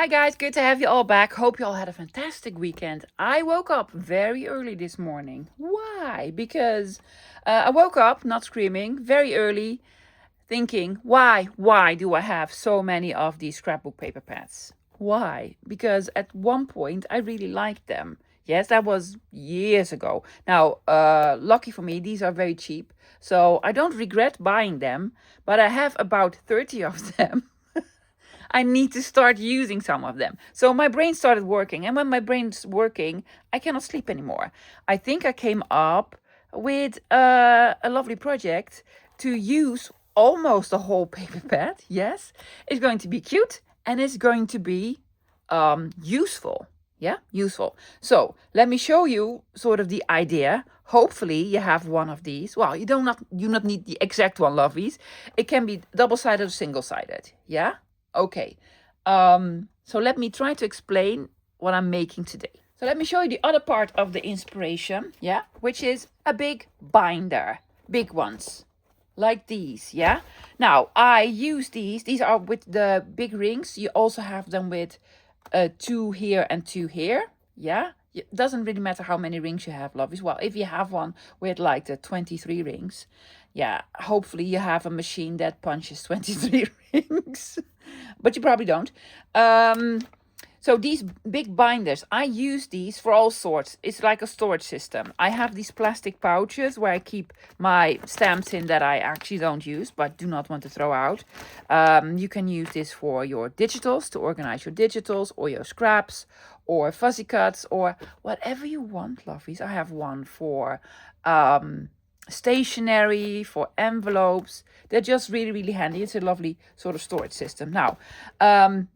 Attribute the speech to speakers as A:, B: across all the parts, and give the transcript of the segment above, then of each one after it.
A: Hi guys, good to have you all back. Hope you all had a fantastic weekend. I woke up very early this morning. Why? Because I woke up, not screaming, very early, thinking, why do I have so many of these scrapbook paper pads? Why? Because at one point I really liked them. Yes, that was years ago. Now, lucky for me, these are very cheap, so I don't regret buying them, but I have about 30 of them. I need to start using some of them. So my brain started working. And when my brain's working, I cannot sleep anymore. I think I came up with a lovely project to use almost a whole paper pad. Yes, it's going to be cute and it's going to be useful. Yeah, useful. So let me show you sort of the idea. Hopefully you have one of these. Well, you not need the exact one, lovies. It can be double-sided or single-sided. Yeah. Okay, so let me try to explain what I'm making today. So let me show you the other part of the inspiration, yeah, which is a big binder, big ones, like these, yeah. Now, I use these are with the big rings. You also have them with 2 here and 2 here, yeah. It doesn't really matter how many rings you have, lovies. Well, if you have one with like the 23 rings, yeah, hopefully you have a machine that punches 23 rings, but you probably don't. So these big binders, I use these for all sorts. It's like a storage system. I have these plastic pouches where I keep my stamps in that I actually don't use, but do not want to throw out. You can use this for your digitals, to organize your digitals, or your scraps, or fuzzy cuts, or whatever you want, lovies. I have one for stationery, for envelopes. They're just really, really handy. It's a lovely sort of storage system. Now,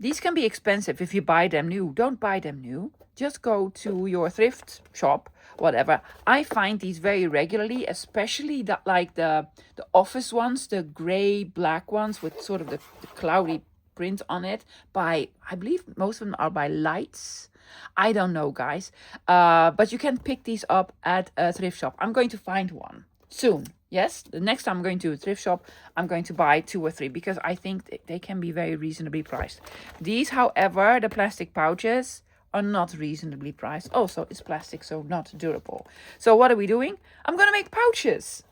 A: these can be expensive if you buy them new. Don't buy them new. Just go to your thrift shop, whatever. I find these very regularly, especially the office ones, the gray black ones with sort of the cloudy print on it. I believe most of them are by Lights. I don't know, guys. But you can pick these up at a thrift shop. I'm going to find one soon. Yes, the next time I'm going to a thrift shop, I'm going to buy 2 or 3 because I think they can be very reasonably priced. These, however, the plastic pouches are not reasonably priced. Also, it's plastic, so not durable. So what are we doing? I'm going to make pouches.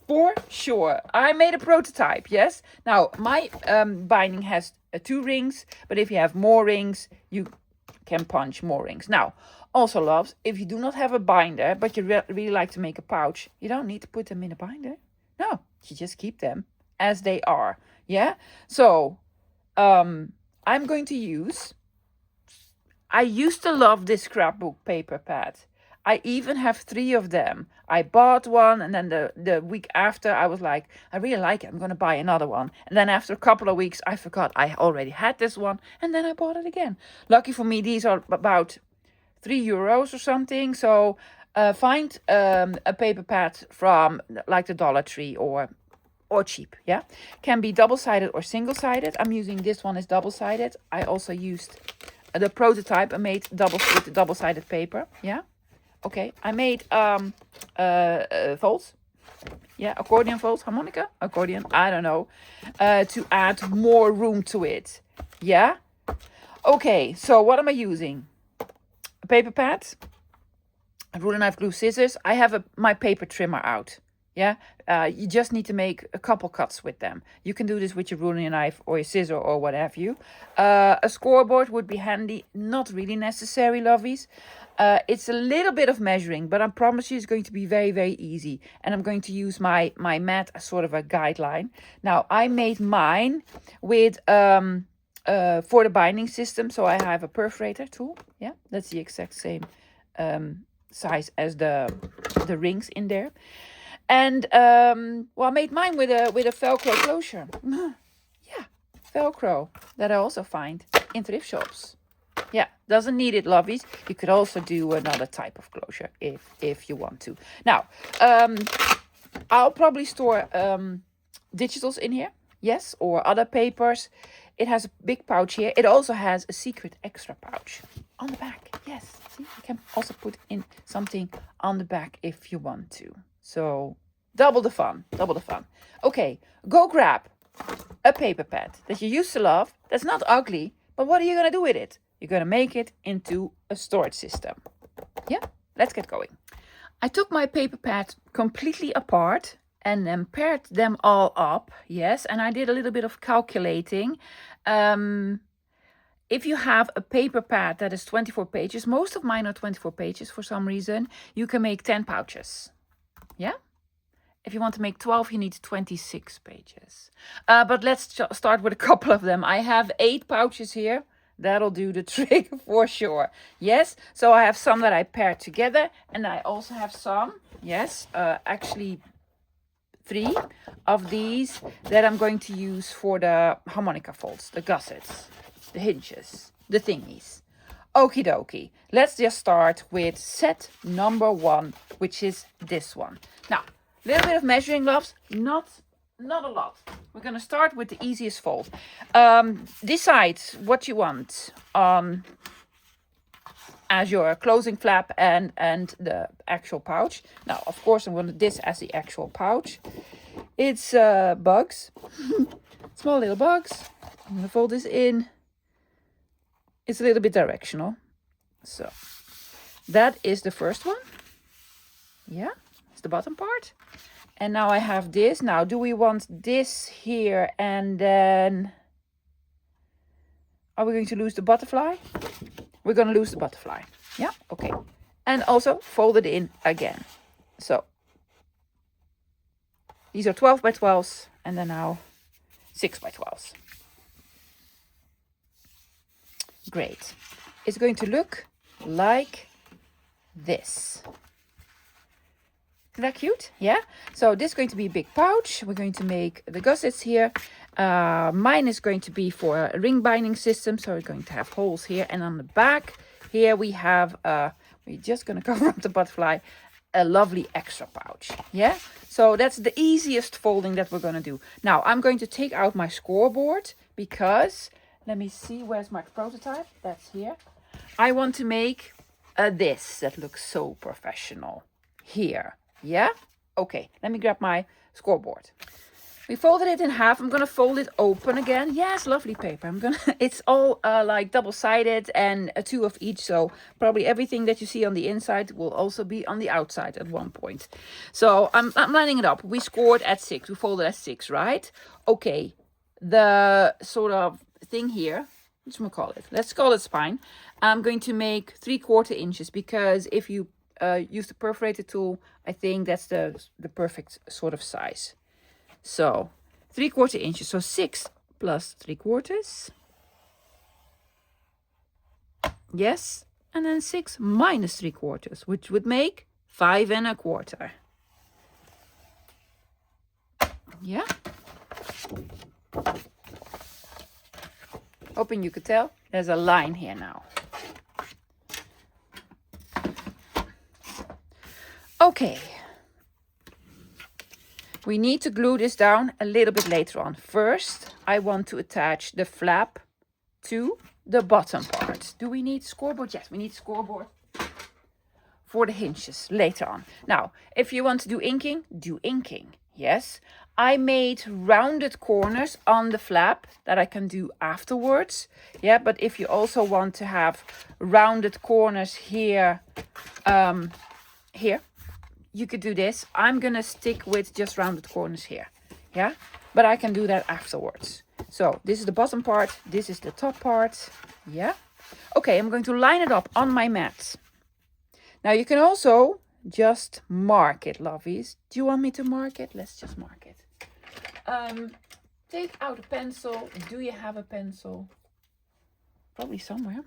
A: For sure. I made a prototype, yes. Now, my binding has 2 rings, but if you have more rings, you can punch more rings. Now, also, loves, if you do not have a binder, but you really like to make a pouch, you don't need to put them in a binder. No, you just keep them as they are. Yeah. So, I'm going to use. I used to love this scrapbook paper pad. I even have 3 of them. I bought one, and then the week after, I was like, I really like it. I'm going to buy another one. And then after a couple of weeks, I forgot I already had this one, and then I bought it again. Lucky for me, these are about €3 or something. So find a paper pad from like the Dollar Tree or cheap. Yeah, can be double-sided or single-sided. I'm using this one as double-sided. I also used the prototype I made with the double-sided paper. Yeah. Okay, I made folds. Yeah, accordion folds, harmonica, accordion, I don't know, to add more room to it. Yeah. Okay, so what am I using? A paper pad, a ruler, knife, glue, scissors. I have my paper trimmer out. Yeah, you just need to make a couple cuts with them. You can do this with your ruler, your knife, or your scissor, or what have you. A scoreboard would be handy. Not really necessary, lovies. It's a little bit of measuring, but I promise you it's going to be very, very easy. And I'm going to use my mat as sort of a guideline. Now, I made mine with for the binding system. So I have a perforator tool. Yeah, that's the exact same size as the rings in there. And well, I made mine with a Velcro closure. Yeah, Velcro that I also find in thrift shops. Yeah, doesn't need it, lovies. You could also do another type of closure if you want to. Now, I'll probably store digitals in here. Yes, or other papers. It has a big pouch here. It also has a secret extra pouch on the back. Yes, see, you can also put in something on the back if you want to. So double the fun, double the fun. Okay, go grab a paper pad that you used to love. That's not ugly, but what are you going to do with it? you're going to make it into a storage system. Yeah, let's get going. I took my paper pad completely apart and then paired them all up. Yes, and I did a little bit of calculating. If you have a paper pad that is 24 pages, most of mine are 24 pages for some reason, you can make 10 pouches. Yeah? If you want to make 12, you need 26 pages. But let's start with a couple of them. I have 8 pouches here. That'll do the trick for sure. Yes, so I have some that I paired together. And I also have some, yes, actually 3 of these that I'm going to use for the harmonica folds, the gussets, the hinges, the thingies. Okie dokie. Let's just start with set number 1, which is this one. Now, a little bit of measuring gloves, not a lot. We're going to start with the easiest fold. Decide what you want as your closing flap and the actual pouch. Now, of course, I'm going to do this as the actual pouch. It's bugs, small little bugs. I'm going to fold this in. It's a little bit directional. So that is the first one. Yeah, it's the bottom part. And now I have this. Now, do we want this here and then are we going to lose the butterfly? We're going to lose the butterfly. Yeah, okay. And also fold it in again. So these are 12 by 12s and then now 6 by 12s. Great. It's going to look like this. Isn't that cute? Yeah. So this is going to be a big pouch. We're going to make the gussets here. Mine is going to be for a ring binding system. So we're going to have holes here. And on the back here we have, we're just going to cover up the butterfly, a lovely extra pouch. Yeah. So that's the easiest folding that we're going to do. Now I'm going to take out my scoreboard because, let me see, where's my prototype? That's here. I want to make this that looks so professional here. Yeah? Okay, let me grab my scoreboard. We folded it in half. I'm going to fold it open again. Yes, lovely paper. It's all like double-sided and 2 of each. So probably everything that you see on the inside will also be on the outside at one point. So I'm lining it up. We scored at 6. We folded at 6, right? Okay, the sort of thing here, what's we call it? Let's call it spine. I'm going to make 3/4 inches because if you use the perforator tool, I think that's the perfect sort of size. So 3/4 inches. So 6 plus 3/4. Yes. And then 6 minus 3/4, which would make 5 1/4. Yeah. Hoping you could tell. There's a line here now. Okay, we need to glue this down a little bit later on. First, I want to attach the flap to the bottom part. Do we need scoreboard? Yes, we need scoreboard for the hinges later on. Now, if you want to do inking, do inking. Yes, I made rounded corners on the flap that I can do afterwards. Yeah, but if you also want to have rounded corners here, here, you could do this. I'm gonna stick with just rounded corners here. Yeah, but I can do that afterwards. So this is the bottom part. This is the top part. Yeah. Okay, I'm going to line it up on my mat. Now you can also just mark it, lovies. Do you want me to mark it? Let's just mark it. Take out a pencil. Do you have a pencil? Probably somewhere.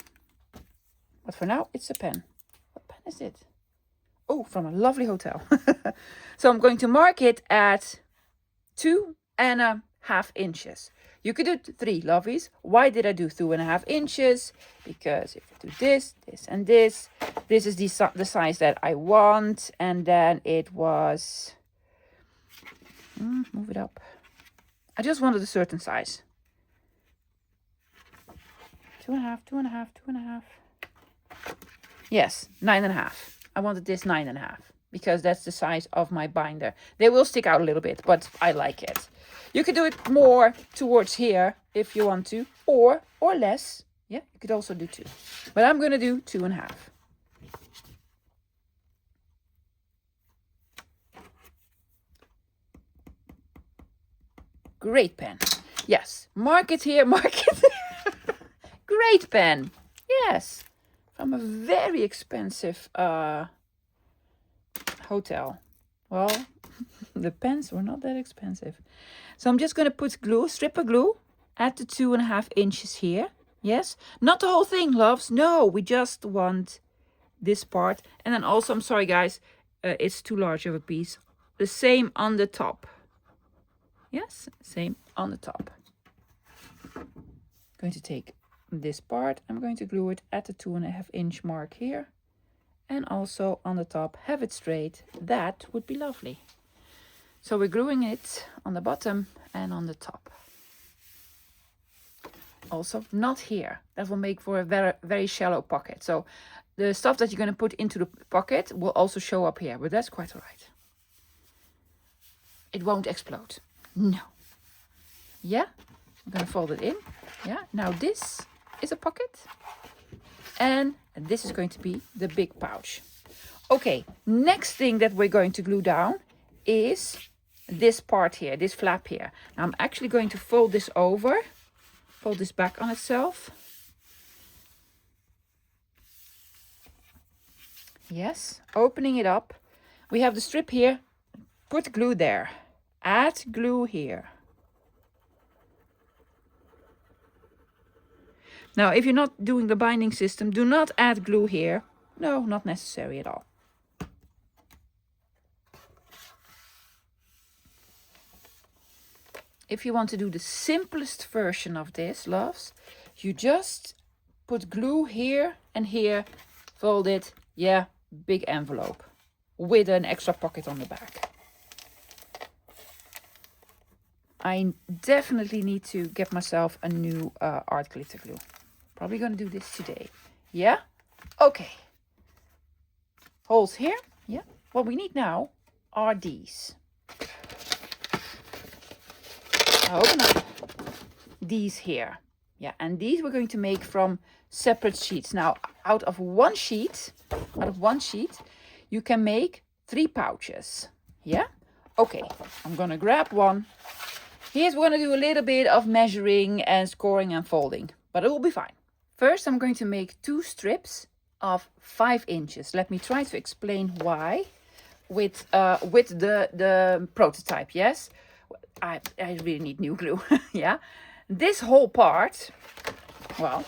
A: But for now, it's a pen. What pen is it? Oh, from a lovely hotel. So I'm going to mark it at 2.5 inches. You could do 3, lovies. Why did I do 2.5 inches? Because if you do this, this, and this is the size that I want. And then it was, move it up. I just wanted a certain size. 2.5, 2.5, 2.5. Yes, 9.5. I wanted this 9.5 because that's the size of my binder. They will stick out a little bit, but I like it. You could do it more towards here if you want to, or less. Yeah, you could also do 2. But I'm going to do 2.5. Great pen. Yes, mark it here, mark it. Great pen. Yes, from a very expensive hotel. Well, the pens were not that expensive. So I'm just going to put glue, strip of glue at the 2.5 inches here. Yes, not the whole thing, loves. No, we just want this part. And then also, I'm sorry guys, it's too large of a piece. The same on the top. Yes, same on the top. Going to take this part, I'm going to glue it at the 2.5 inch mark here. And also on the top, have it straight. That would be lovely. So we're gluing it on the bottom and on the top. Also not here. That will make for a very, very shallow pocket. So the stuff that you're going to put into the pocket will also show up here, but that's quite all right. It won't explode. No. Yeah, I'm going to fold it in. Yeah, now this is a pocket. And this is going to be the big pouch. Okay, next thing that we're going to glue down is this part here, this flap here. Now I'm actually going to fold this over, fold this back on itself. Yes, opening it up. We have the strip here, put glue there, add glue here. Now, if you're not doing the binding system, do not add glue here. No, not necessary at all. If you want to do the simplest version of this, loves, you just put glue here and here, fold it, yeah, big envelope with an extra pocket on the back. I definitely need to get myself a new art glitter glue. Probably going to do this today. Yeah? Okay. Holes here. Yeah. What we need now are these. Open up these here. Yeah, and these we're going to make from separate sheets. Now, out of one sheet, you can make 3 pouches. Yeah? Okay, I'm going to grab one. Here's we're going to do a little bit of measuring and scoring and folding, but it will be fine. First, I'm going to make 2 strips of 5 inches. Let me try to explain why with the prototype, yes? I really need new glue, yeah? This whole part, well,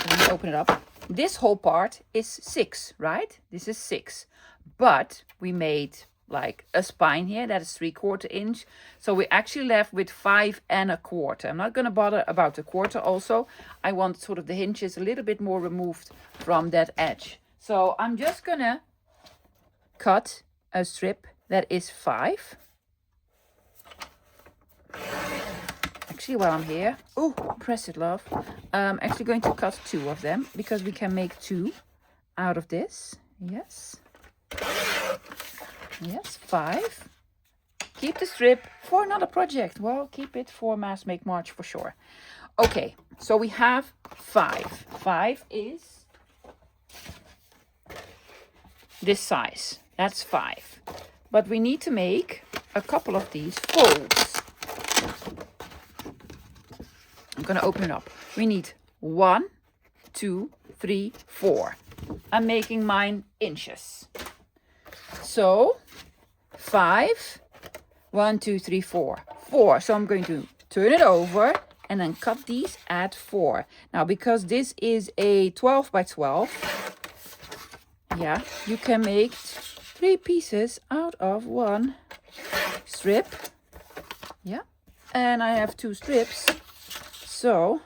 A: let me open it up. This whole part is 6, right? This is 6. But we made like a spine here, that is 3/4 inch. So we're actually left with 5 1/4. I'm not going to bother about the quarter also. I want sort of the hinges a little bit more removed from that edge. So I'm just going to cut a strip that is 5. Actually, while I'm here, oh, press it, love. I'm actually going to cut 2 of them because we can make 2 out of this. Yes. Yes, 5. Keep the strip for another project. Well, keep it for Mass Make March for sure. Okay, so we have 5. 5 is this size. That's 5. But we need to make a couple of these folds. I'm going to open it up. We need 1, 2, 3, 4. I'm making mine inches. So 5, 1, 2, 3, 4. 4. So I'm going to turn it over and then cut these at 4. Now, because this is a 12 by 12, yeah, you can make 3 pieces out of 1 strip. Yeah, and I have 2 strips. So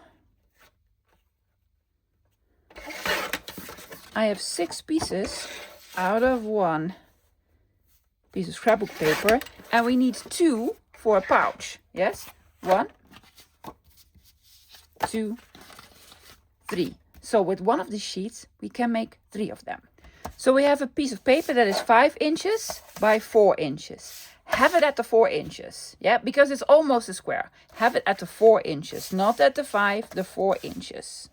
A: I have 6 pieces out of 1 piece of scrapbook paper, and we need 2 for a pouch. Yes, 1, 2, 3. So with one of these sheets we can make 3 of them. So we have a piece of paper that is 5 inches by 4 inches. Have it at the 4 inches, yeah, because it's almost a square. Have it at the 4 inches, not at the 5, the 4 inches.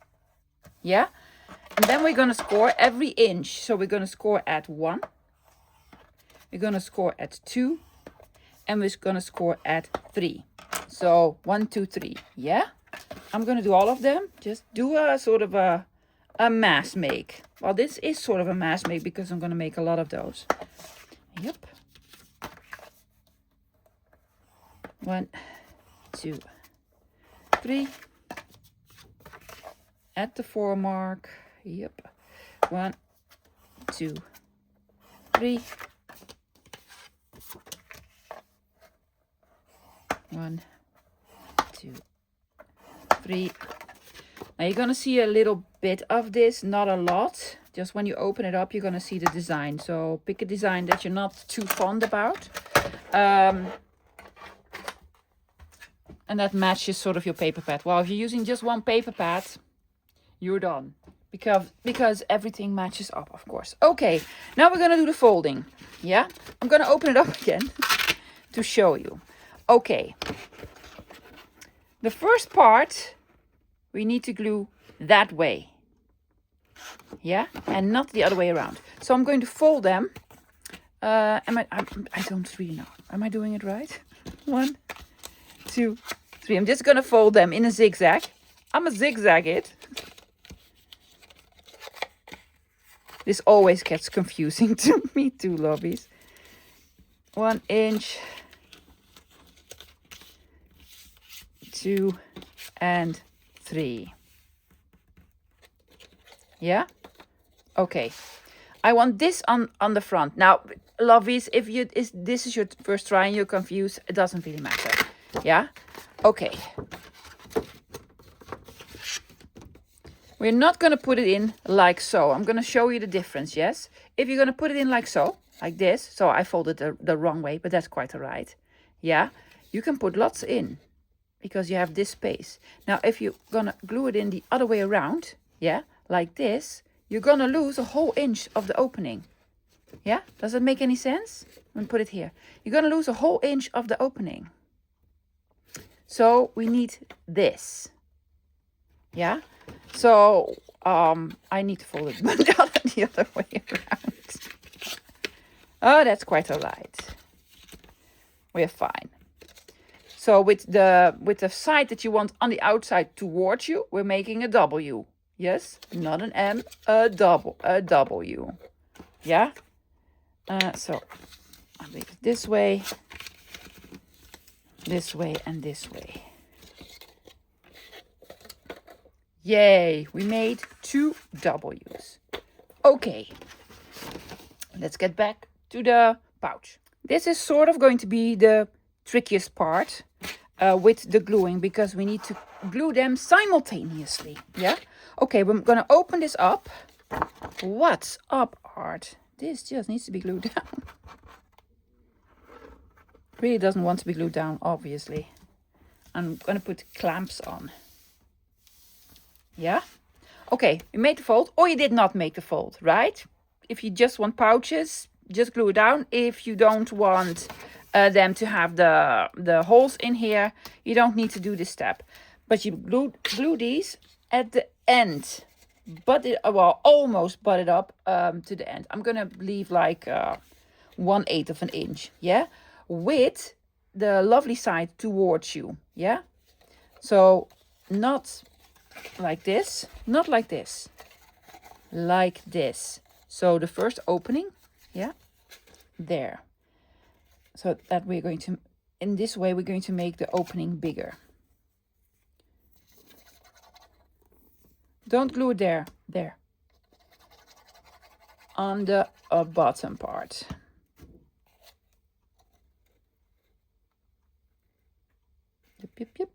A: Yeah. And then we're going to score every inch. So we're going to score at 1. We're going to score at 2. And we're going to score at 3. So 1, 2, 3. Yeah. I'm going to do all of them. Just do a sort of a mass make. Well, this is sort of a mass make because I'm going to make a lot of those. Yep. 1, 2, 3. At the 4 mark. Yep. 1, 2, 3. 1, 2, 3. Now you're going to see a little bit of this, not a lot. Just when you open it up, you're going to see the design. So pick a design that you're not too fond about. And that matches sort of your paper pad. Well, if you're using just one paper pad, you're done. Because everything matches up, of course. Okay, now we're going to do the folding. Yeah, I'm going to open it up again to show you. Okay, the first part we need to glue that way. Yeah, and not the other way around. So I'm going to fold them. I don't really know. Am I doing it right? 1, 2, 3. I'm just going to fold them in a zigzag. I'm going to zigzag it. This always gets confusing to me too, lovies. 1 inch, 2, and 3. Yeah? Okay. I want this on the front. Now, lovies, if this is your first try and you're confused, it doesn't really matter. Yeah? Okay. We're not going to put it in like so. I'm going to show you the difference, yes? If you're going to put it in like so, like this. So I folded the wrong way, but that's quite all right. Yeah? You can put lots in because you have this space. Now, if you're going to glue it in the other way around, yeah, like this, you're going to lose a whole inch of the opening. Yeah? Does it make any sense? I'm going to put it here. You're going to lose a whole inch of the opening. So we need this. Yeah? So I need to fold it the other way around. Oh, that's quite all right. We're fine. So with the side that you want on the outside towards you, we're making a W. Yes, not an M, a W. Yeah. So I'll make it this way, and this way. Yay, we made 2 W's. Okay, let's get back to the pouch. This is sort of going to be the trickiest part with the gluing because we need to glue them simultaneously. Yeah? Okay, we're going to open this up. What's up, Art? This just needs to be glued down. Really doesn't want to be glued down, obviously. I'm going to put clamps on. Yeah? Okay, you made the fold, or you did not make the fold, right? If you just want pouches, just glue it down. If you don't want them to have the holes in here, you don't need to do this step. But you glue these at the end. Well, almost butt it up to the end. I'm going to leave like 1/8 of an inch, yeah? With the lovely side towards you, yeah? So not like this, not like this, like this. So the first opening, yeah, there. So that we're going to, in this way, we're going to make the opening bigger. Don't glue it there, there. On the bottom part. Yep, yep, yep.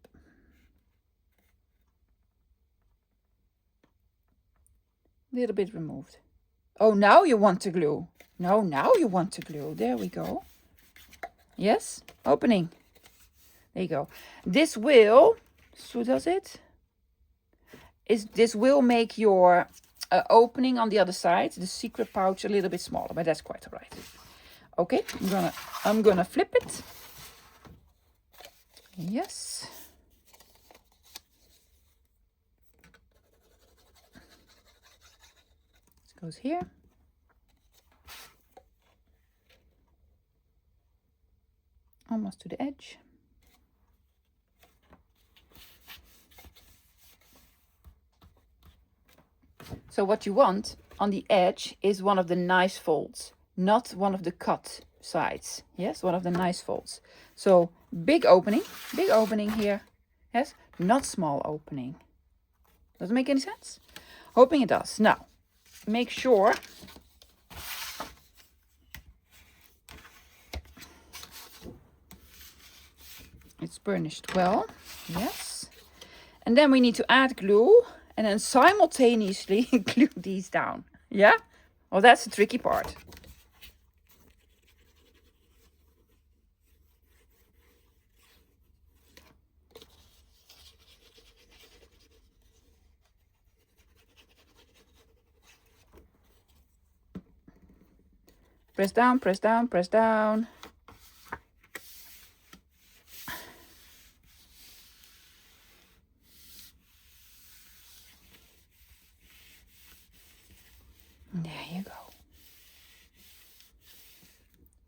A: Little bit removed. Oh, now you want to glue. No, now you want to glue. There we go. Yes, opening. There you go. This will, so does it? This will make your opening on the other side, the secret pouch, a little bit smaller, but that's quite all right. Okay, I'm gonna flip it. Yes. goes here. Almost to the edge. So what you want on the edge is one of the nice folds, not one of the cut sides. Yes, one of the nice folds. So big opening here. Yes, not small opening. Does it make any sense? Hoping it does. Now, make sure it's burnished well. Yes. And then we need to add glue and then simultaneously glue these down. Yeah? Well, that's the tricky part. Press down, press down, press down. There you go.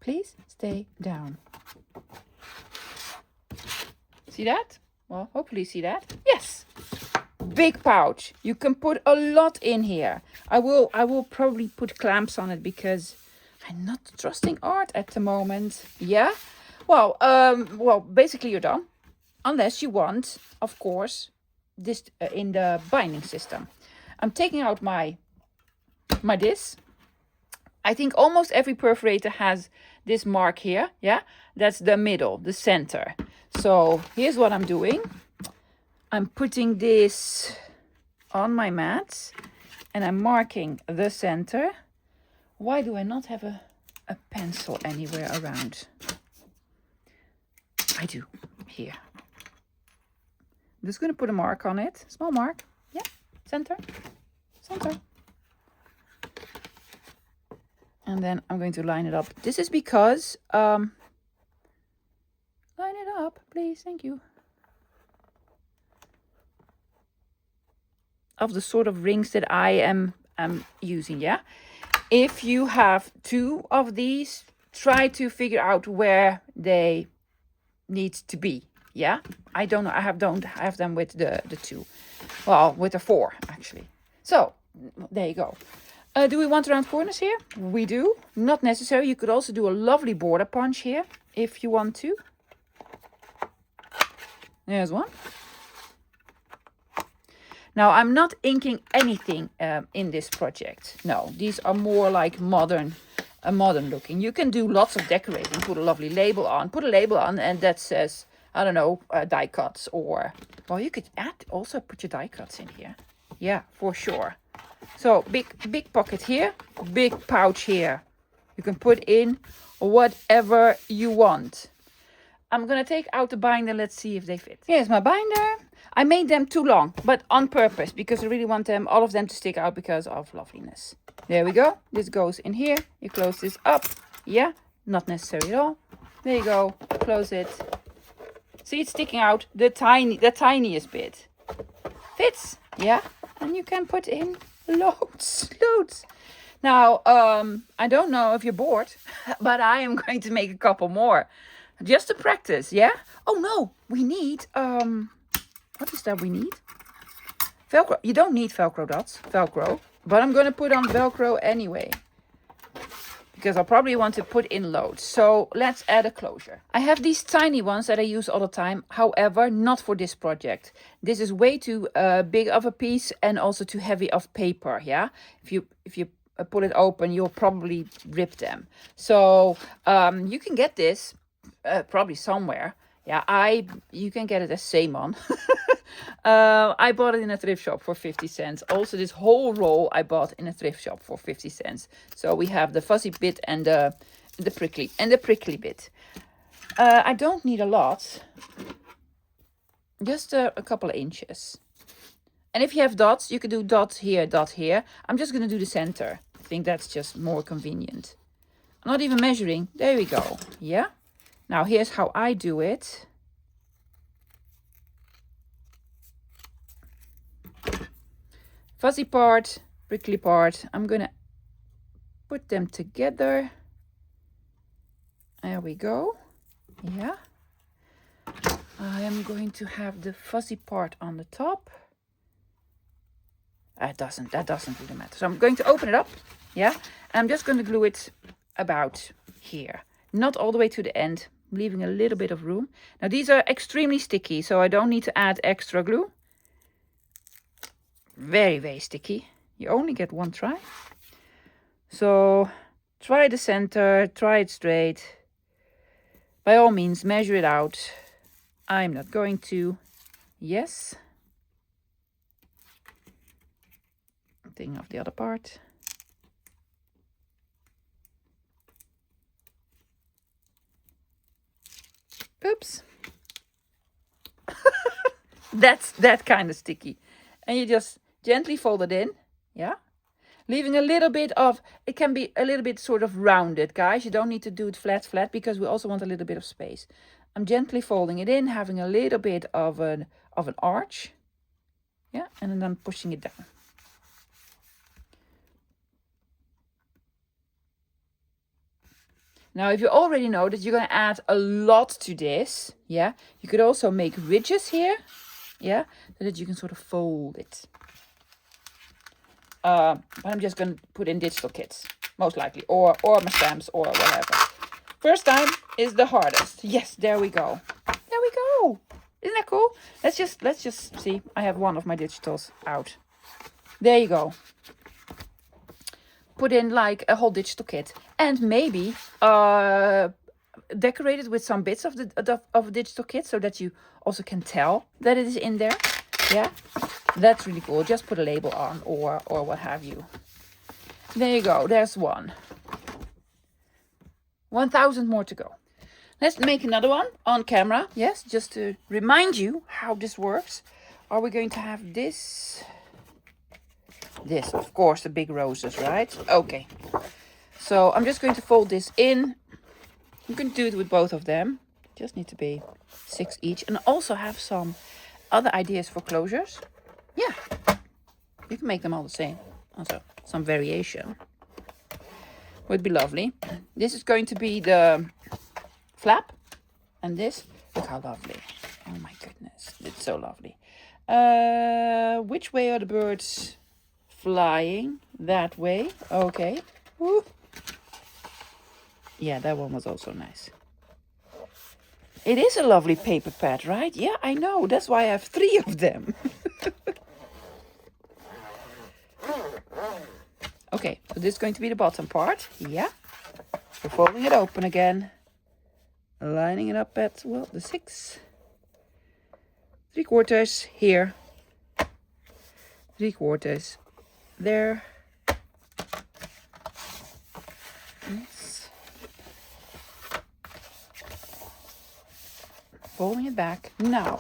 A: Please stay down. See that? Well, hopefully you see that. Yes. Big pouch. You can put a lot in here. I will probably put clamps on it because I'm not trusting art at the moment. Yeah. Well, basically you're done. Unless you want, of course, this in the binding system. I'm taking out my disc. I think almost every perforator has this mark here. Yeah, that's the middle, the center. So here's what I'm doing. I'm putting this on my mat and I'm marking the center. Why do I not have a pencil anywhere around? I do, here. I'm just going to put a mark on it, small mark. Yeah, center, center. And then I'm going to line it up. This is because, line it up, please, thank you. Of the sort of rings that I am using, yeah? If you have 2 of these, try to figure out where they need to be, yeah? I don't know, don't have them with the 2. Well, with the 4, actually. So, there you go. Do we want round corners here? We do. Not necessary. You could also do a lovely border punch here if you want to. There's one. Now, I'm not inking anything in this project. No, these are more like modern looking. You can do lots of decorating. Put a lovely label on. Put a label on and that says, I don't know, die cuts or... Well, you could also put your die cuts in here. Yeah, for sure. So big pocket here, big pouch here. You can put in whatever you want. I'm going to take out the binder. Let's see if they fit. Here's my binder. I made them too long, but on purpose because I really want all of them to stick out because of loveliness. There we go. This goes in here. You close this up. Yeah, not necessary at all. There you go. Close it. See, it's sticking out the tiniest bit. Fits. Yeah, and you can put in loads. Now, I don't know if you're bored, but I am going to make a couple more. Just to practice, yeah? Oh no, we need, what is that we need? Velcro. You don't need Velcro dots, but I'm going to put on Velcro anyway. Because I'll probably want to put in loads. So let's add a closure. I have these tiny ones that I use all the time. However, not for this project. This is way too big of a piece and also too heavy of paper, yeah? If you pull it open, you'll probably rip them. So you can get this probably somewhere. Yeah, you can get it as Seemon. I bought it in a thrift shop for 50 cents. Also, this whole roll I bought in a thrift shop for 50 cents. So we have the fuzzy bit and the prickly bit. I don't need a lot. Just a couple of inches. And if you have dots, you could do dot here, dot here. I'm just going to do the center. I think that's just more convenient. I'm not even measuring. There we go. Yeah. Now here's how I do it. Fuzzy part, prickly part. I'm gonna put them together. There we go. Yeah. I am going to have the fuzzy part on the top. That doesn't really matter. So I'm going to open it up. Yeah. And I'm just going to glue it about here. Not all the way to the end, leaving a little bit of room. Now these are extremely sticky, so I don't need to add extra glue. Very, very sticky. You only get one try. So try the center, try it straight. By all means, measure it out. I'm not going to. Yes. Thinking of the other part. Oops. That's that kind of sticky. And you just gently fold it in. Yeah. Leaving a little bit of, it can be a little bit sort of rounded, guys. You don't need to do it flat, because we also want a little bit of space. I'm gently folding it in, having a little bit of an arch. Yeah, and then pushing it down. Now, if you already know that you're going to add a lot to this, yeah, you could also make ridges here, yeah, so that you can sort of fold it. But I'm just going to put in digital kits, most likely, or my stamps, or whatever. First time is the hardest. Yes, there we go. There we go. Isn't that cool? Let's just see. I have one of my digitals out. There you go. Put in like a whole digital kit, and maybe decorate it with some bits of the digital kit, so that you also can tell that it is in there. Yeah, that's really cool. Just put a label on, or what have you. There you go. There's one. 1,000 more to go. Let's make another one on camera. Yes, just to remind you how this works. Are we going to have this? This, of course, the big roses, right? Okay. So I'm just going to fold this in. You can do it with both of them. Just need to be 6 each. And also have some other ideas for closures. Yeah. You can make them all the same. Also, some variation would be lovely. This is going to be the flap. And this, look how lovely. Oh my goodness. It's so lovely. Which way are the birds flying? That way. Okay. Woo. Yeah, that one was also nice. It is a lovely paper pad, right? Yeah, I know. That's why I have 3 of them. Okay, so this is going to be the bottom part. Yeah. We're folding it open again. Lining it up at, well, the 6. 3/4 here. 3/4 there. Yes. Folding it back. Now,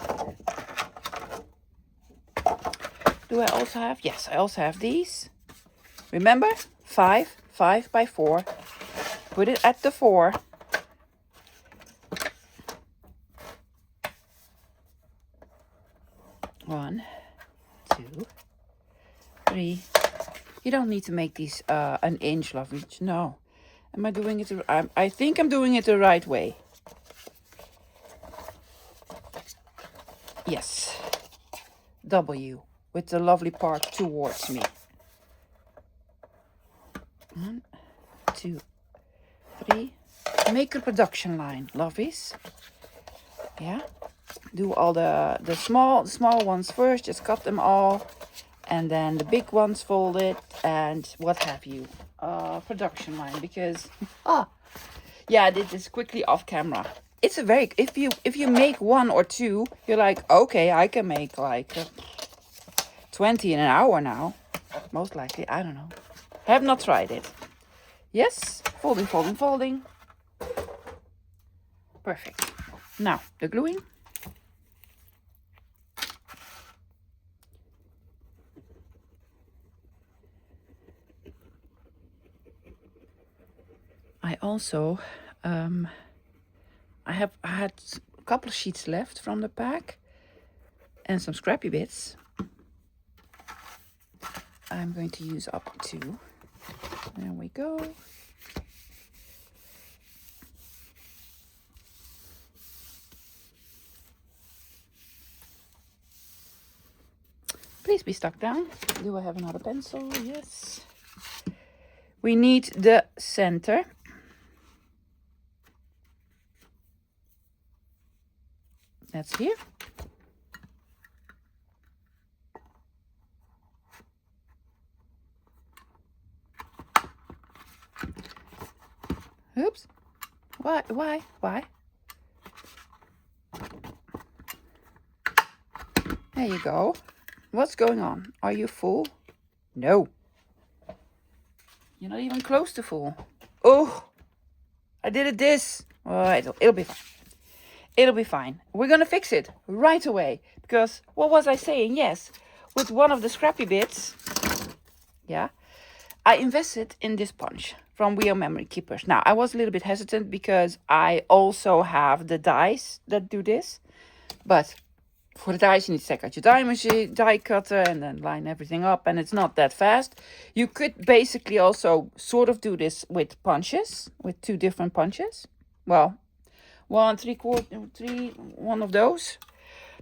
A: do I also have? Yes, I also have these. Remember, 5 by 4. Put it at the 4. One, 2, 3. You don't need to make these an inch, lovely. No. Am I doing it? I think I'm doing it the right way. Yes. W with the lovely part towards me. 1, 2, 3. Make a production line, lovies. Yeah. Do all the small ones first. Just cut them all. And then the big ones fold it and what have you. Production line, because yeah, this is quickly off camera. It's a very, if you make 1 or 2, you're like, okay, I can make like 20 in an hour now. Most likely, I don't know. Have not tried it. Yes, folding, folding, folding. Perfect. Now the gluing. I also, I had a couple of sheets left from the pack and some scrappy bits. I'm going to use up 2. There we go. Please be stuck down. Do I have another pencil? Yes. We need the center. That's here. Oops. Why? There you go. What's going on? Are you full? No. You're not even close to full. Oh, I did it this. Oh, it'll be fine. It'll be fine. We're going to fix it right away. Because what was I saying? Yes, with one of the scrappy bits, yeah, I invested in this punch from We Are Memory Keepers. Now, I was a little bit hesitant because I also have the dies that do this. But for the dies, you need to take out your die machine, die cutter, and then line everything up. And it's not that fast. You could basically also sort of do this with punches, with 2 different punches. Well, 1 3/4, one of those.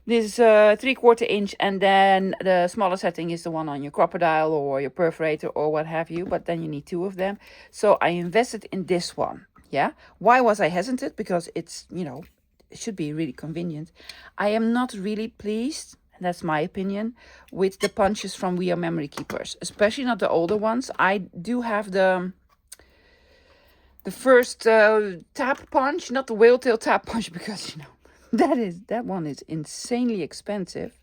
A: This is 3/4 inch, and then the smaller setting is the one on your crocodile or your perforator or what have you. But then you need 2 of them. So I invested in this one. Yeah. Why was I hesitant? Because it's, you know, it should be really convenient. I am not really pleased, and that's my opinion, with the punches from We Are Memory Keepers, especially not the older ones. I do have the first tap punch, not the whale tail tap punch, because you know that one is insanely expensive.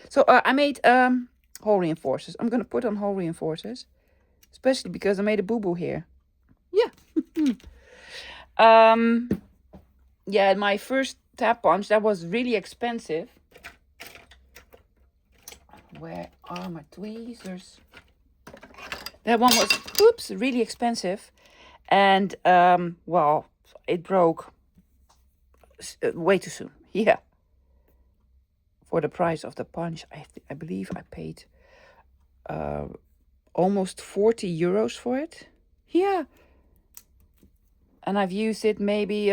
A: So I made hole reinforcers. I'm gonna put on hole reinforcers, especially because I made a boo-boo here. Yeah. Yeah, my first tap punch, that was really expensive. Where are my tweezers? That one was, oops, really expensive. And, well, it broke way too soon. Yeah. For the price of the punch, I believe I paid almost 40 euros for it. Yeah. And I've used it maybe,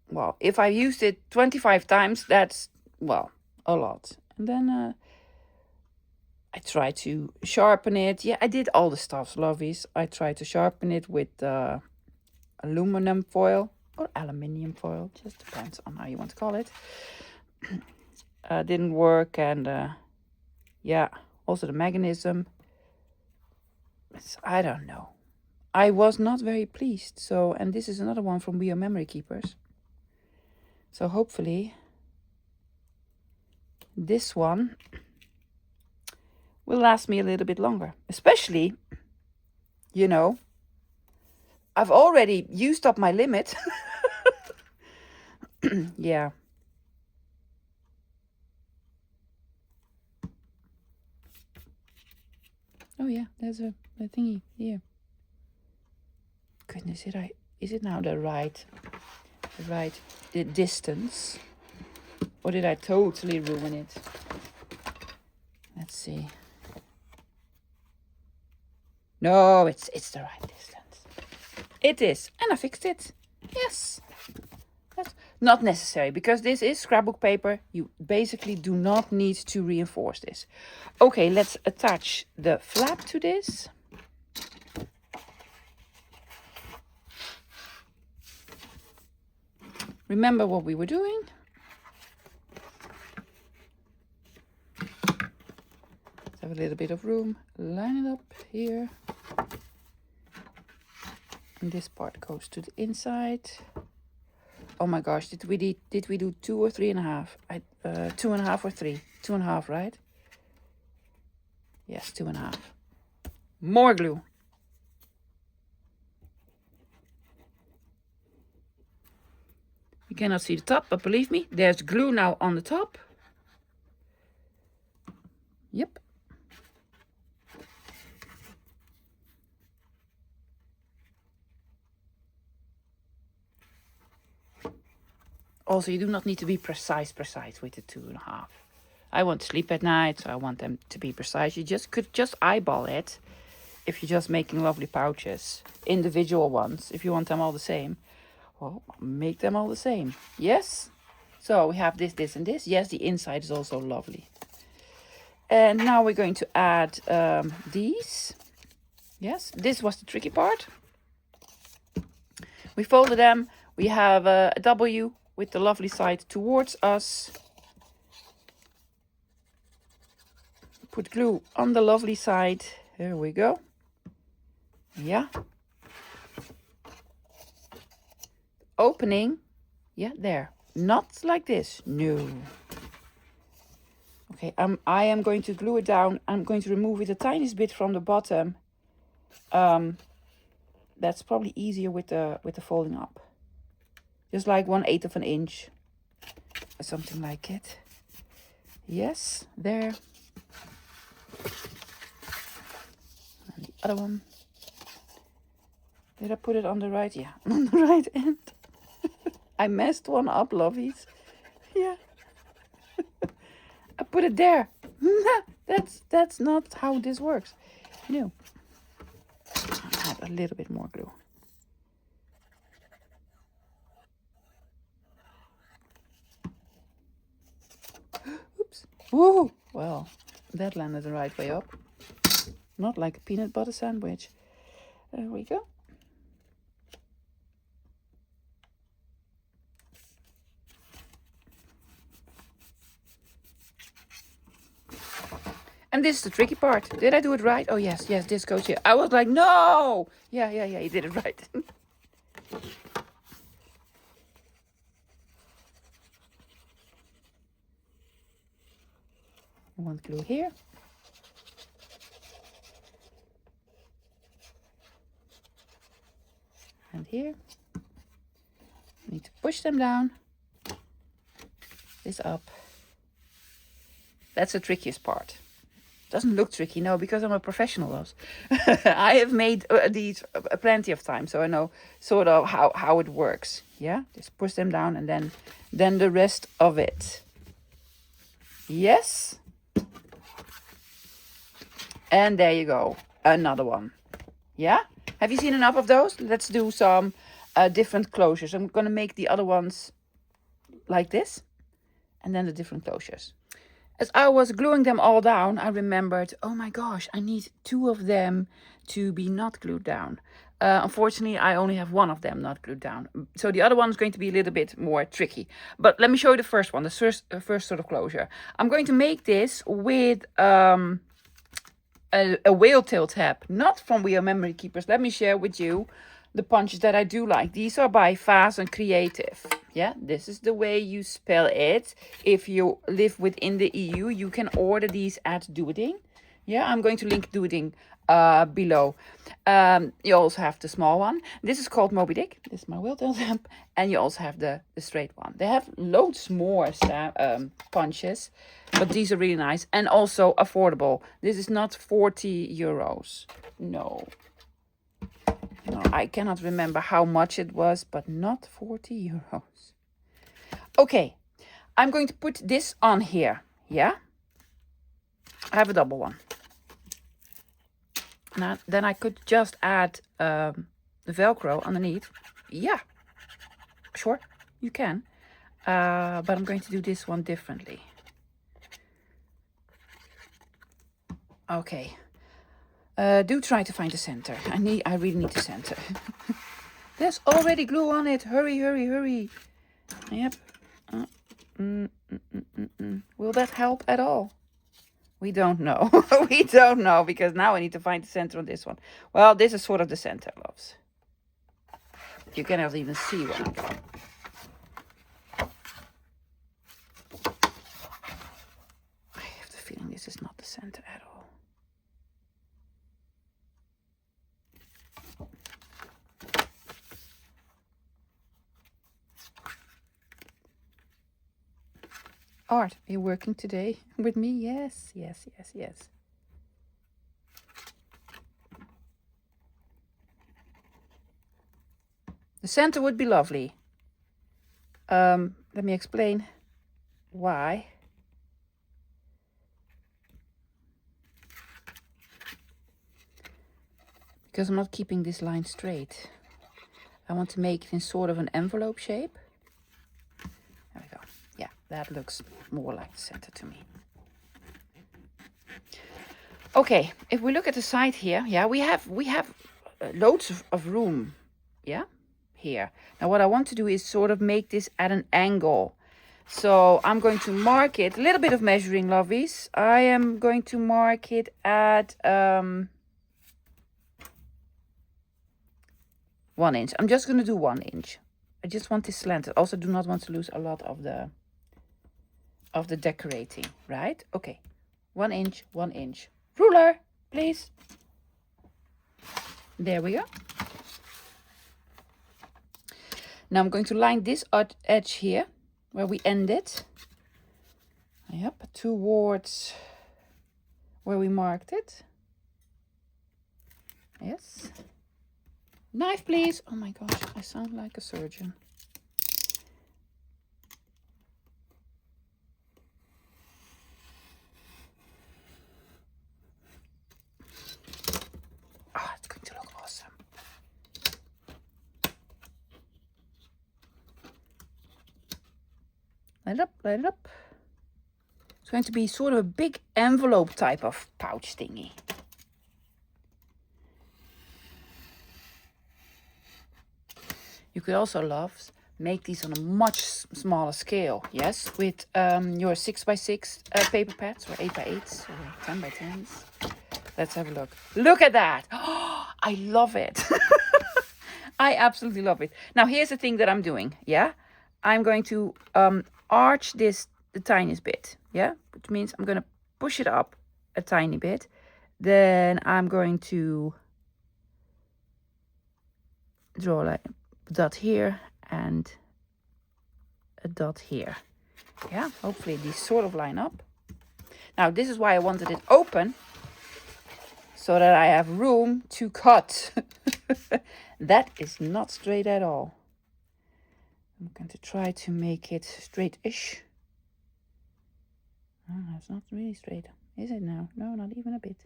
A: well, if I used it 25 times, that's, well, a lot. And then I tried to sharpen it. Yeah, I did all the stuff, lovies. I tried to sharpen it with aluminum foil or aluminium foil. Just depends on how you want to call it. Didn't work. And yeah, also the mechanism. I don't know. I was not very pleased. So, and this is another one from We Are Memory Keepers. So hopefully this one will last me a little bit longer. Especially, you know, I've already used up my limit. Yeah. Oh yeah, there's a thingy here. Goodness, is it now the right distance? Or did I totally ruin it? Let's see. No, it's the right distance. It is, and I fixed it. Yes. That's not necessary, because this is scrapbook paper. You basically do not need to reinforce this. Okay, let's attach the flap to this. Remember what we were doing? Let's have a little bit of room. Line it up here. And this part goes to the inside. Oh my gosh, did we do 2 or 3.5? 2.5 or 3? 2.5, right? Yes, 2.5. More glue. You cannot see the top, but believe me, there's glue now on the top. Yep. Also, you do not need to be precise with the 2.5. I want to sleep at night, so I want them to be precise. You could just eyeball it. if you're just making lovely pouches, individual ones, if you want them all the same, well, make them all the same. Yes. So we have this, this, and this. Yes, the inside is also lovely. And now we're going to add these. Yes, this was the tricky part. We folded them. We have a W with the lovely side towards us. Put glue on the lovely side. There we go. Yeah. Opening. Yeah, there. Not like this. No. Okay, I am going to glue it down. I'm going to remove it the tiniest bit from the bottom. That's probably easier with the folding up. Just like 1/8 of an inch. Or something like it. Yes, there. And the other one. Did I put it on the right? Yeah, on the right end. I messed one up, lovies. Yeah. I put it there. That's not how this works. No. Add a little bit more glue. Oops. Woo! Well, that landed the right way up. Not like a peanut butter sandwich. There we go. And this is the tricky part. Did I do it right? Oh, yes, yes, this goes here. I was like, no! Yeah, you did it right. One glue here. And here. Need to push them down. This up. That's the trickiest part. Doesn't look tricky, no, because I'm a professional, though. I have made these plenty of times, so I know sort of how it works. Yeah, just push them down and then the rest of it. Yes. And there you go, another one. Yeah, have you seen enough of those? Let's do some different closures. I'm gonna make the other ones like this, and then the different closures. As I was gluing them all down, I remembered, oh my gosh, I need 2 of them to be not glued down. Unfortunately, I only have 1 of them not glued down. So the other one is going to be a little bit more tricky. But let me show you the first one, the first sort of closure. I'm going to make this with a whale tail tab, not from We Are Memory Keepers. Let me share with you the punches that I do like. These are by Fast and Creative. Yeah, this is the way you spell it. If you live within the EU, you can order these at Dooding. Yeah, I'm going to link Dooding below. You also have the small one. This is called Moby Dick. This is my whale tail tab. And you also have the straight one. They have loads more punches, but these are really nice and also affordable. This is not 40 euros. No, I cannot remember how much it was, but not 40 euros. Okay, I'm going to put this on here. Yeah, I have a double one. Now, then I could just add the Velcro underneath. Yeah, sure, you can. But I'm going to do this one differently. Okay. Do try to find the center. I really need the center. There's already glue on it. Hurry, hurry, hurry. Yep. Will that help at all? We don't know. We don't know, because now I need to find the center on this one. Well, this is sort of the center, loves. You cannot even see where I'm going. I have the feeling this is not the center at all. Art, are you working today with me? Yes, yes, yes, yes. The center would be lovely. Let me explain why. because I'm not keeping this line straight. I want to make it in sort of an envelope shape. There we go. Yeah, that looks more like the center to me. Okay, if we look at the side here, yeah, we have loads of room, yeah, here. Now what I want to do is sort of make this at an angle. So I'm going to mark it, a little bit of measuring, lovies. I am going to mark it at 1 inch. I'm just going to do 1 inch. I just want this slanted. Also do not want to lose a lot of the decorating, right? Okay, 1 inch, 1 inch. Ruler, please. There we go. Now I'm going to line this edge here, where we ended. Yep, towards where we marked it. Yes. Knife, please. Oh my gosh, I sound like a surgeon. Oh, it's going to look awesome. Light it up, light it up. It's going to be sort of a big envelope type of pouch thingy. You could also, loves, make these on a much smaller scale, yes, with your 6x6 paper pads, or 8x8s, or 10x10s. Let's have a look. Look at that! Oh, I love it. I absolutely love it. Now here's the thing that I'm doing, yeah? I'm going to arch this the tiniest bit, yeah? Which means I'm going to push it up a tiny bit. Then I'm going to draw like a dot here and a dot here. Yeah, hopefully these sort of line up. Now this is why I wanted it open, so that I have room to cut. That is not straight at all. I'm going to try to make it straight-ish. Oh, it's not really straight, is it now? No, not even a bit.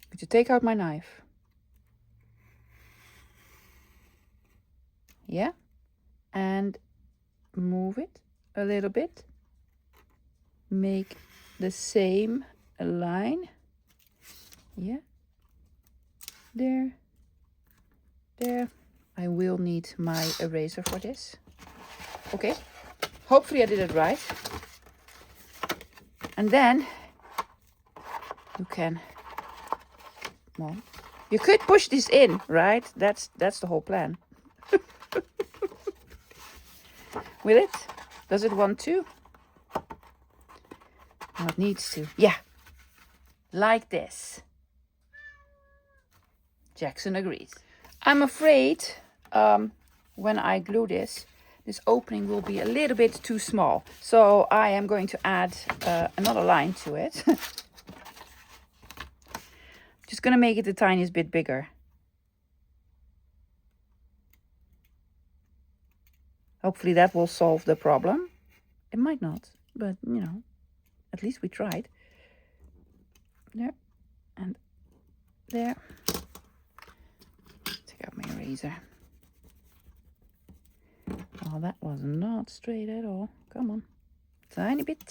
A: Could you take out my knife? Yeah, and move it a little bit. Make the same line. Yeah. There. There. I will need my eraser for this. Okay. Hopefully I did it right. And then you can, well, you could push this in, right? That's the whole plan. Will it? Does it want to? Oh, it needs to. Yeah. Like this. Jackson agrees. I'm afraid when I glue this opening will be a little bit too small. So I am going to add another line to it. Just going to make it the tiniest bit bigger. Hopefully that will solve the problem. It might not, but you know, at least we tried. There and there. Take out my eraser. Oh, that was not straight at all. Come on. Tiny bit.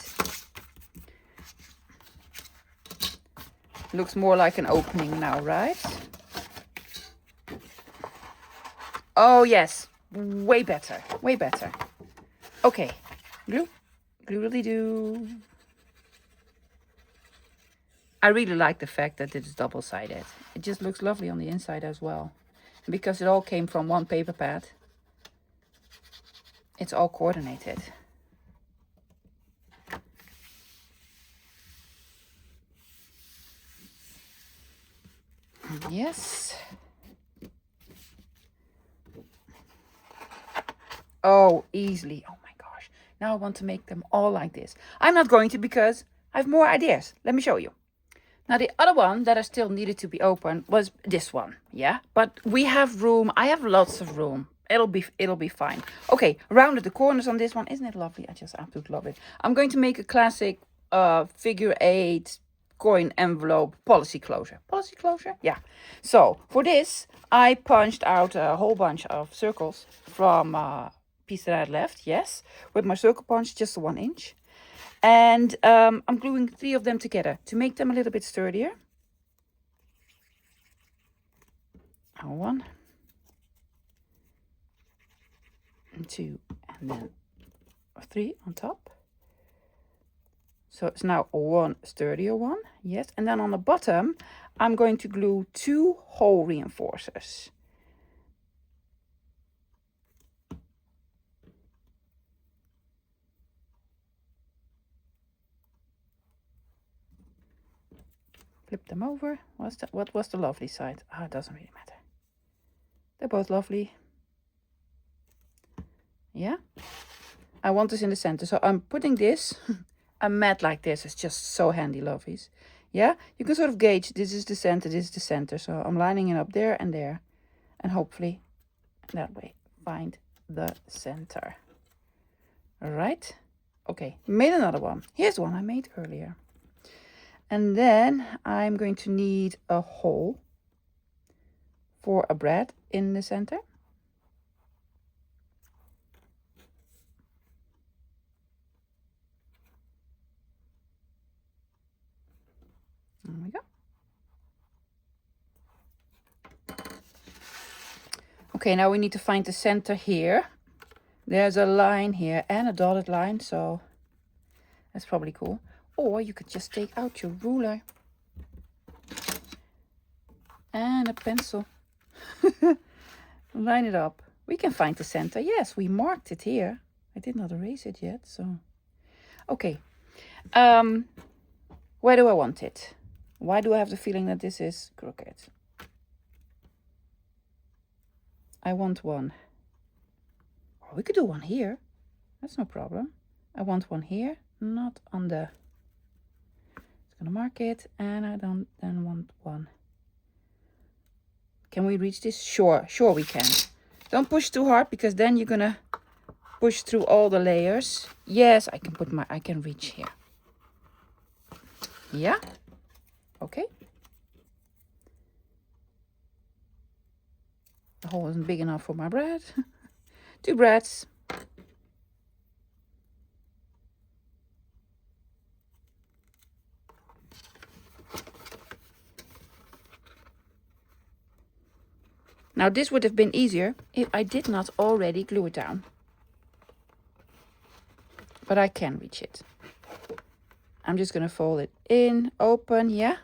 A: Looks more like an opening now, right? Oh, yes. Way better. Way better. Okay. Glue. Glue-a-dee-doo. I really like the fact that it's double-sided. It just looks lovely on the inside as well. And because it all came from one paper pad, it's all coordinated. Yes. Oh, easily. Oh my gosh. Now I want to make them all like this. I'm not going to because I have more ideas. Let me show you. Now the other one that I still needed to be open was this one. Yeah, but we have room. I have lots of room. It'll be fine. Okay, rounded the corners on this one. Isn't it lovely? I just absolutely love it. I'm going to make a classic figure 8 coin envelope policy closure. Policy closure? Yeah. So for this, I punched out a whole bunch of circles from piece that I had left. Yes, with my circle punch, just 1 inch. And I'm gluing 3 of them together to make them a little bit sturdier. 1, 2, and then 3 on top. So it's now one sturdier one. Yes, and then on the bottom, I'm going to glue 2 hole reinforcers. Flip them over. What was the lovely side? Ah, it doesn't really matter. They're both lovely. Yeah. I want this in the center. So I'm putting this, a mat like this is just so handy, lovelies. Yeah, you can sort of gauge, this is the center, this is the center. So I'm lining it up there. And hopefully that way find the center. All right. Okay, made another one. Here's one I made earlier. And then I'm going to need a hole for a brad in the center. There we go. Okay, now we need to find the center here. There's a line here and a dotted line, so that's probably cool. Or you could just take out your ruler and a pencil. Line it up. We can find the center. Yes, we marked it here. I did not erase it yet, so. Okay. Where do I want it? Why do I have the feeling that this is crooked? I want one. Oh, we could do one here. That's no problem. I want one here, not on the. It's gonna mark it, and I don't then want one. Can we reach this? Sure, we can. Don't push too hard because then you're gonna push through all the layers. Yes, I can reach here. Yeah. Okay. The hole isn't big enough for my brad. 2 brads. Now this would have been easier if I did not already glue it down. But I can reach it. I'm just going to fold it in, open, yeah.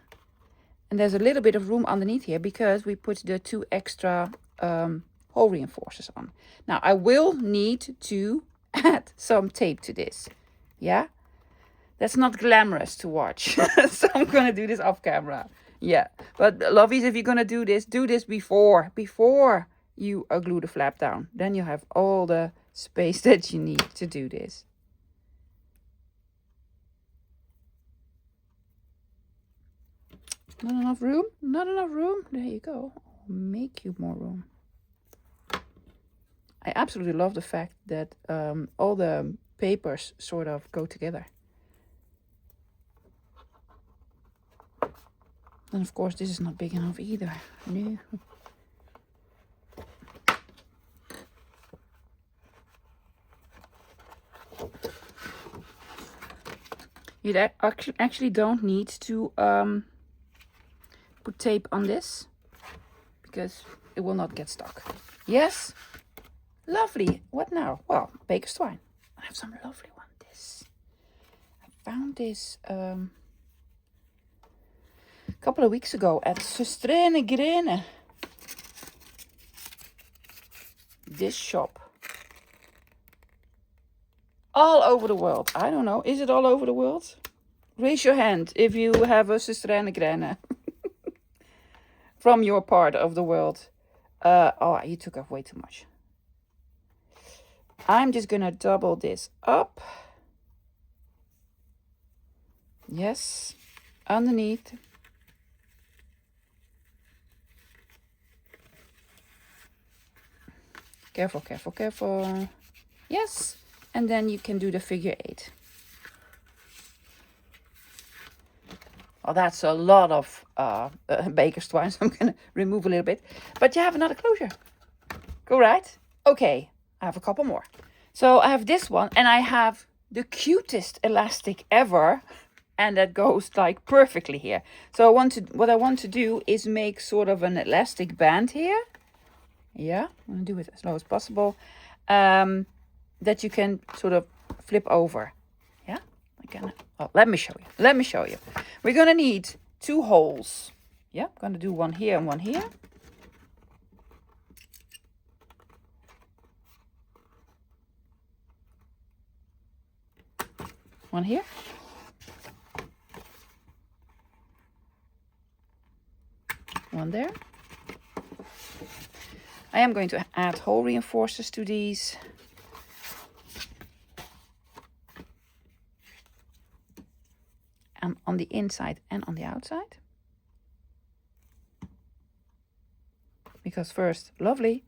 A: And there's a little bit of room underneath here because we put the 2 extra hole reinforcers on. Now I will need to add some tape to this. Yeah. That's not glamorous to watch. So I'm going to do this off camera. Yeah, but lovies, if you're gonna do this before you glue the flap down. Then you have all the space that you need to do this. Not enough room? Not enough room? There you go. I'll make you more room. I absolutely love the fact that all the papers sort of go together. And of course, this is not big enough either. No. You actually don't need to put tape on this because it will not get stuck. Yes? Lovely. What now? Well, baker's twine. I have some lovely one. I found this a couple of weeks ago at Sustrene Grene. This shop. All over the world. I don't know. Is it all over the world? Raise your hand if you have a Sustrene Grene from your part of the world. Oh, you took off way too much. I'm just gonna double this up. Yes, underneath. Careful, careful, careful. Yes, and then you can do the figure 8. Oh, that's a lot of baker's twine, so I'm going to remove a little bit. But you have another closure. Go right. Okay, I have a couple more. So I have this one, and I have the cutest elastic ever. And that goes like perfectly here. So what I want to do is make sort of an elastic band here. Yeah, I'm going to do it as low as possible. That you can sort of flip over. Yeah, let me show you. Let me show you. We're going to need 2 holes. Yeah, I'm going to do one here and one here. One here. One there. I am going to add hole reinforcers to these. And on the inside and on the outside. Because first, lovely.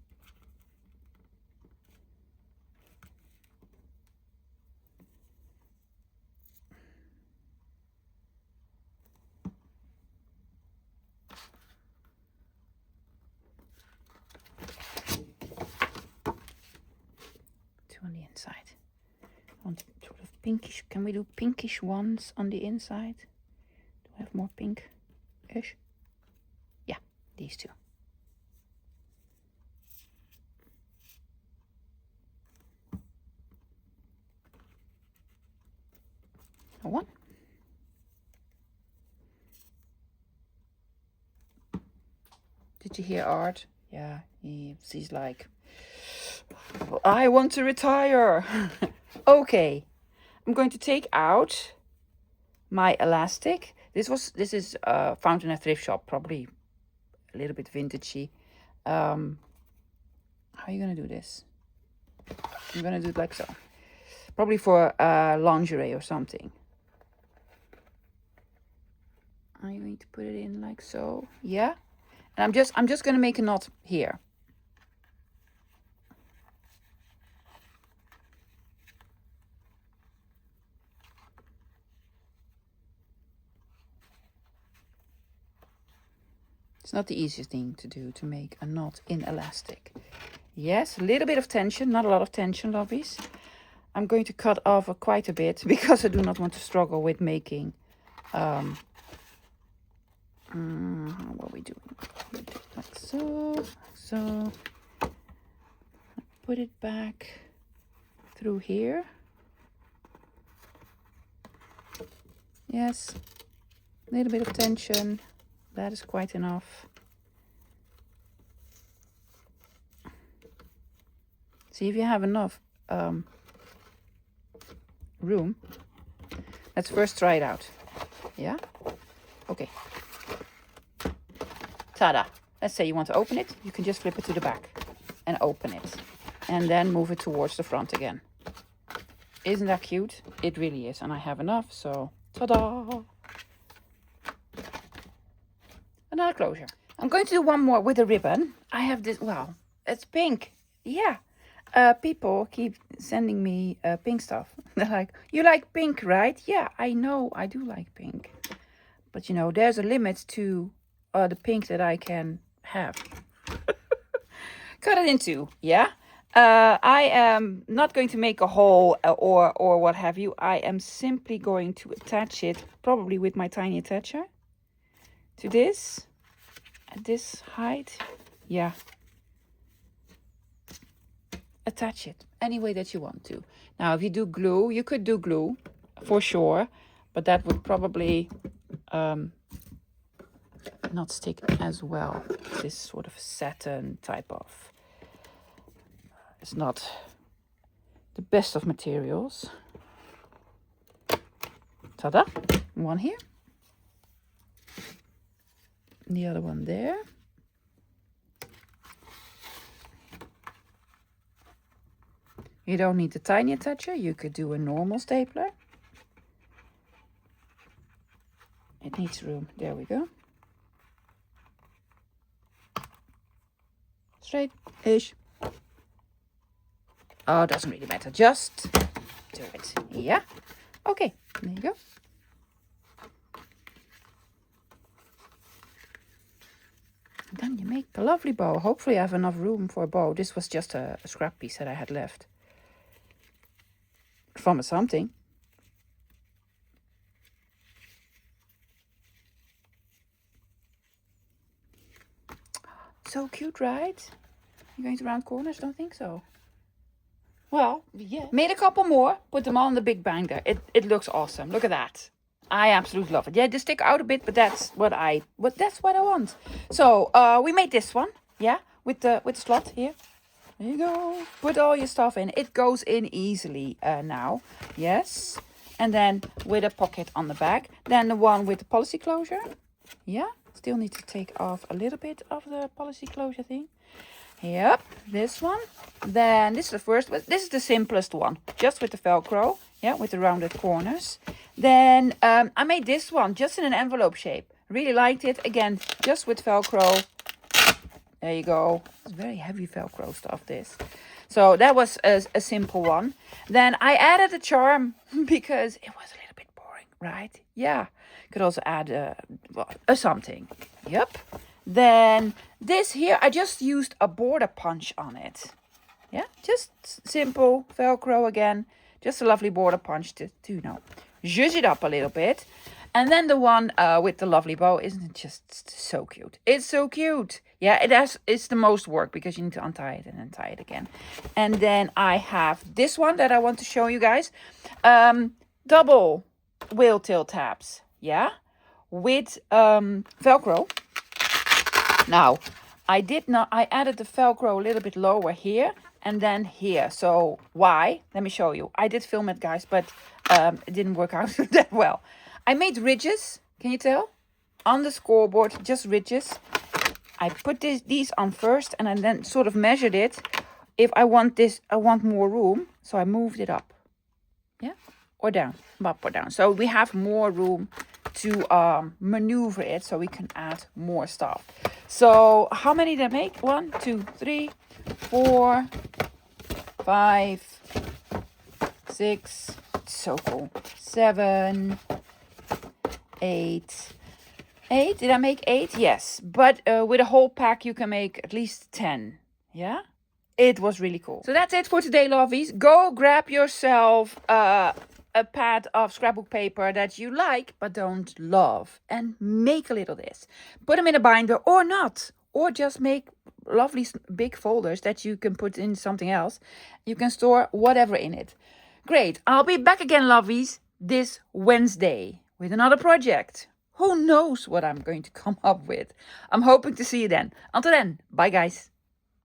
A: On the inside. I want sort of pinkish. Can we do pinkish ones on the inside? Do I have more pink-ish? Yeah, these 2. One. Did you hear Art? Yeah, he's like, I want to retire. Okay, I'm going to take out my elastic. This is found in a thrift shop, probably a little bit vintagey. How are you gonna do this? I'm gonna do it like so. Probably for lingerie or something. I'm going to put it in like so. Yeah, and I'm just gonna make a knot here. It's not the easiest thing to do, to make a knot in elastic. Yes, a little bit of tension, not a lot of tension, lovies. I'm going to cut off quite a bit because I do not want to struggle with making. What are we doing? Like so, like so. Put it back through here. Yes, a little bit of tension. That is quite enough. See if you have enough room. Let's first try it out. Yeah? Okay. Ta-da! Let's say you want to open it. You can just flip it to the back and open it. And then move it towards the front again. Isn't that cute? It really is. And I have enough, so ta-da! Another closure. I'm going to do one more with a ribbon. I have this, well, it's pink. Yeah. People keep sending me pink stuff. They're like, you like pink, right? Yeah, I know I do like pink. But you know, there's a limit to the pink that I can have. Cut it in 2, yeah? I am not going to make a hole or what have you. I am simply going to attach it, probably with my tiny attacher, to this, at this height. Yeah. Attach it any way that you want to. Now, if you do glue, you could do glue for sure, but that would probably not stick as well. This sort of satin type of, it's not the best of materials. Ta-da! One here. The other one there. You don't need the tiny attacher. You could do a normal stapler. It needs room. There we go. Straight-ish. Oh, doesn't really matter. Just do it. Yeah. Okay. There you go. then you make a lovely bow. Hopefully I have enough room for a bow. This was just a scrap piece that I had left from something. So cute, right? You're going to round corners? Don't think so. Well, yeah. Made a couple more. Put them all in the big binder. It looks awesome. Look at that. I absolutely love it. Yeah, they stick out a bit, but that's what I want. So we made this one. Yeah, with the slot here. There you go. Put all your stuff in. It goes in easily now. Yes. And then with a pocket on the back. Then the one with the policy closure. Yeah. Still need to take off a little bit of the policy closure thing. Yep, this one. Then this is the first one. This is the simplest one. Just with the Velcro. Yeah, with the rounded corners. Then I made this one just in an envelope shape. Really liked it. Again, just with Velcro. There you go. It's very heavy Velcro stuff, this. So that was a simple one. Then I added a charm because it was a little bit boring, right? Yeah. Could also add a something. Yep. Then this here, I just used a border punch on it. Yeah, just simple Velcro again. Just a lovely border punch to you know, zhuzh it up a little bit. And then the one with the lovely bow, isn't it just so cute? It's so cute. Yeah, it's the most work because you need to untie it and then tie it again. And then I have this one that I want to show you guys. Double wheel tail tabs. Yeah, with Velcro. Now, I added the Velcro a little bit lower here and then here. So why? Let me show you. I did film it, guys, but it didn't work out that well. I made ridges, can you tell? On the scoreboard, just ridges. I put these on first and I then sort of measured it. If I want more room, so I moved it up. Yeah, or down, up or down. So we have more room to maneuver it so we can add more stuff. So how many did I make? 1, 2, 3, 4, 5, 6. So cool. 7, 8. 8. Did I make 8? Yes. But with a whole pack you can make at least 10. Yeah? It was really cool. So that's it for today, lovies. Go grab yourself a pad of scrapbook paper that you like but don't love and make a little this. Put them in a binder or not. Or just make lovely big folders that you can put in something else. You can store whatever in it. Great. I'll be back again, lovies, this Wednesday with another project. Who knows what I'm going to come up with. I'm hoping to see you then. Until then, bye guys.